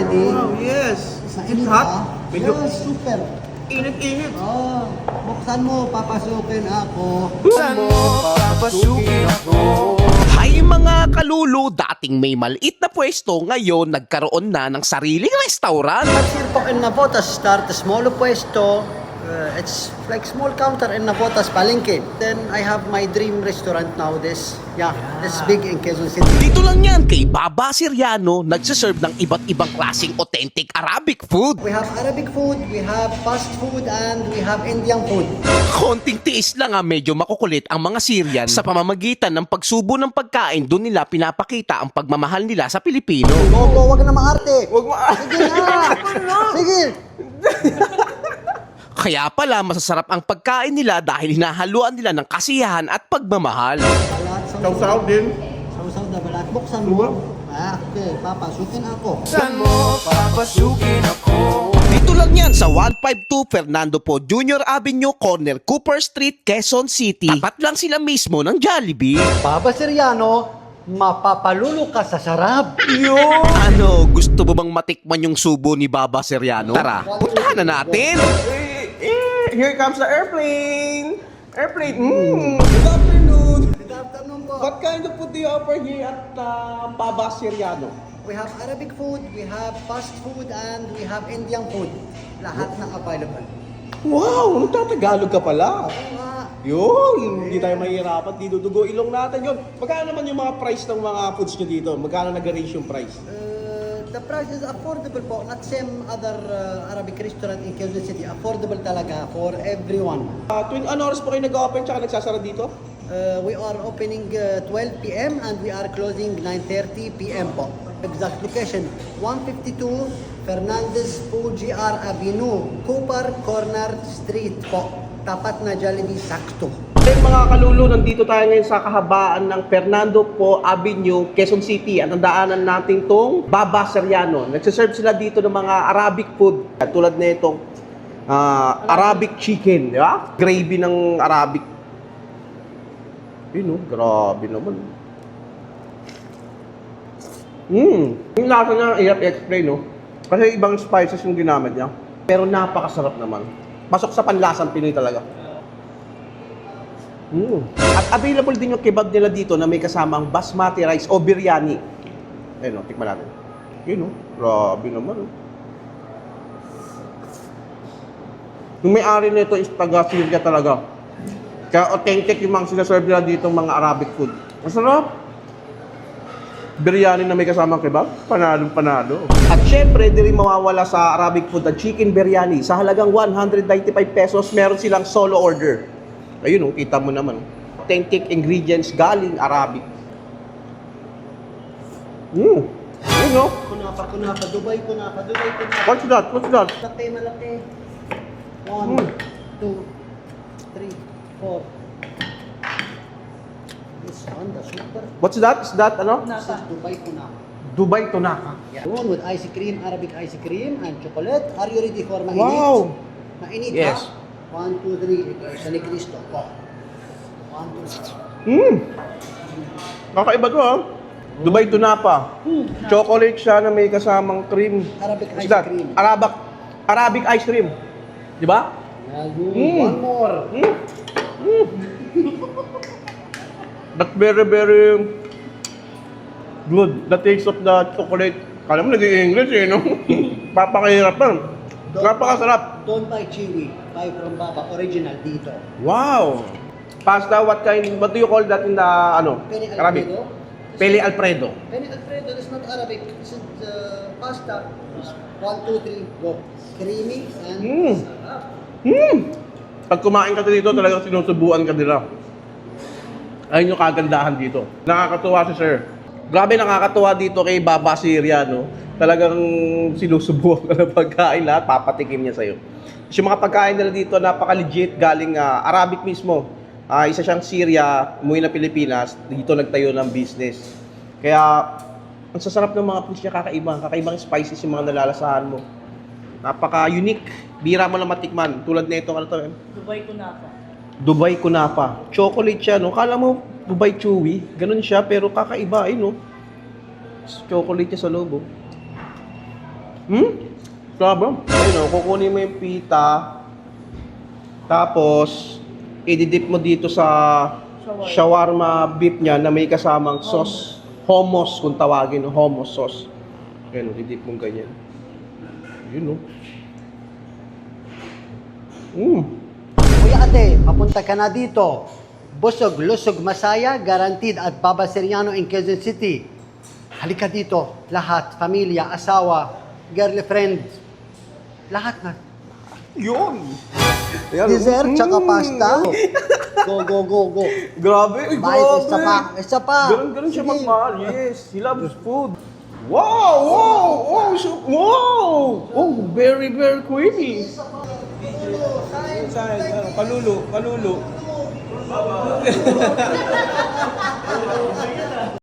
ready? Wow, yes. Sa It's init hot. ba? Medyo Yes, super. init-init. Oh, buksan mo, papasukin ako. Buksan mo, papasukin ako. Hay mga kalulu, dating may maliit na pwesto, ngayon nagkaroon na ng sariling restaurant. Here po in Navotas, start a small pwesto. It's like small counter in Navotas, Palengke. Then I have my dream restaurant now. This big in Quezon City. Dito lang yan kay Baba Siriano, nagsaserve ng iba't ibang klaseng authentic Arabic food. We have Arabic food, we have fast food, and we have Indian food. Konting tiis lang medyo makukulit ang mga Syrian sa pamamagitan ng pagsubo ng pagkain, doon nila pinapakita ang pagmamahal nila sa Pilipino. Go, wag na maarte. Huwag mo. Sige na. Sige. Kaya pala masasarap ang pagkain nila dahil hinahaluan nila ng kasiyahan at pagmamahal. Balat, Sausaw din. Sausaw na balat. Buksan mo. Okay, papasukin ako. Buksan mo, papasukin ako. Dito lang yan sa 152 Fernando Po Jr. Avenue, corner Cooper Street, Quezon City. Tapat lang sila mismo ng Jollibee. Baba Siriano, mapapalulo ka sa sarap. Ano, gusto mo bang matikman yung subo ni Baba Siriano? Tara, puntahan na natin. Here comes the airplane. Airplane. Good afternoon. Good afternoon po. What kind of food do you offer here at Baba Siriano? We have Arabic food, we have fast food, and we have Indian food. Lahat ng available. Wow, nagtatagalog ka pala. Oo nga. Yun, hindi tayo mahihirapan. Dinudugo ilong natin yun. Magkano naman yung mga price ng mga foods nyo dito? Magkano nag-range yung price? The price is affordable po. Not same other Arabic restaurant in Quezon City. Affordable talaga for everyone. Tuwing ano oras po kayo nag-open tsaka nagsasara dito? We are opening 12 p.m. and we are closing 9:30 p.m. po. Exact location, 152 Fernandez Po GR Avenue, Cooper Corner Street po. Tapat na Jollibee, sakto. Then mga kalulu, nandito tayo ngayon sa kahabaan ng Fernando Po Avenue, Quezon City. At ang daanan natin tong Baba Siriano. Nagsaserve sila dito ng mga Arabic food. Tulad na itong Arabic chicken, di ba? Gravy ng Arabic. Yun, grabe naman. Yung lasa niya, hirap i-explain, no? Kasi ibang spices yung ginamit niya. Pero napakasarap naman. Pasok sa panlasang Pinoy talaga. At available din yung kebab nila dito na may kasamang basmati rice o biryani. Ayun, tikman natin. Yun, grabe naman. Yung may-ari nito is taga-Syria talaga. Kaya authentic yung mga sinaserve nila dito mga Arabic food. Masarap. Biryani na may kasamang kebab, panalo. At syempre, di rin mawawala sa Arabic food ang chicken biryani. Sa halagang 195 pesos, meron silang solo order. Ayun, kita mo naman. Authentic ingredients galing Arabic. Ayun, no? Kunapa, Dubai kunapa. What's that? Malaki. 1, 2, 3, 4. This one, the super. What's that? Is that, ano? This is Dubai kunapa. Dubai Tunaka. Yeah. One with ice cream, Arabic ice cream, and chocolate. Are you ready for mainit? Wow! Mainit, Yes. ha? 1, 2, 3. Sa Cristo. 1, 2, 3. Kakaiba to, ha? Dubai Tunapa. Chocolate siya na may kasamang cream. Arabic What's ice that? cream. Arabic ice cream. Di ba? One more. That's very, very good. The taste of the chocolate. Kala mo nag-i-English eh, no? Papakahirap lang. Napakasarap. Don't buy chewy. Buy from Baba. Original dito. Wow! Pasta, what do you call that in the, Penne Arabic? Alfredo. Pele Alfredo. Penne Alfredo is not Arabic. This is pasta. 1, 2, 3, go. Creamy and sarap. Pag kumain ka dito, talagang sinusubuan ka nila. Ayun yung kagandahan dito. Nakakatuwa si sir. Grabe nakakatuwa dito kay Baba Siriano. Talagang sinusubukan ka ng pagkain lahat, papatikim niya sa'yo. Yung mga pagkain nila dito, napaka-legit, galing Arabic mismo. Isa siyang Syria, umuwi na Pilipinas, dito nagtayo ng business. Kaya, ang sasarap ng mga foods niya, kakaibang spices yung mga nalalasahan mo. Napaka-unique. Bira mo lang matikman. Tulad na itong Dubai Kunapa. Chocolate siya, no? Kala mo, Dubai Chewy. Ganun siya, pero kakaiba, no? Chocolate niya sa loob, oh. Grabe. Ayun o, kukunin mo yung pita. Tapos, ididip mo dito sa shawarma beef niya na may kasamang sauce. Hummus kung tawagin, hummus sauce. Ayun o, ididip mo ganyan. Yun o. Kuya ate, papunta ka na dito. Busog, lusog, masaya, guaranteed at Baba Seriano in Quezon City. Halika dito, lahat, pamilya, asawa, girlfriend, lahat na. Yun! Dessert, tsaka pasta. Go, go, go, go. Grabe, ay, Bye, grabe. isa pa. Ganun siya Sige. magmahal. Yes, he loves food. Wow! Wow! Wow! Wow! Oh, very, very creamy. Saan? Palulo.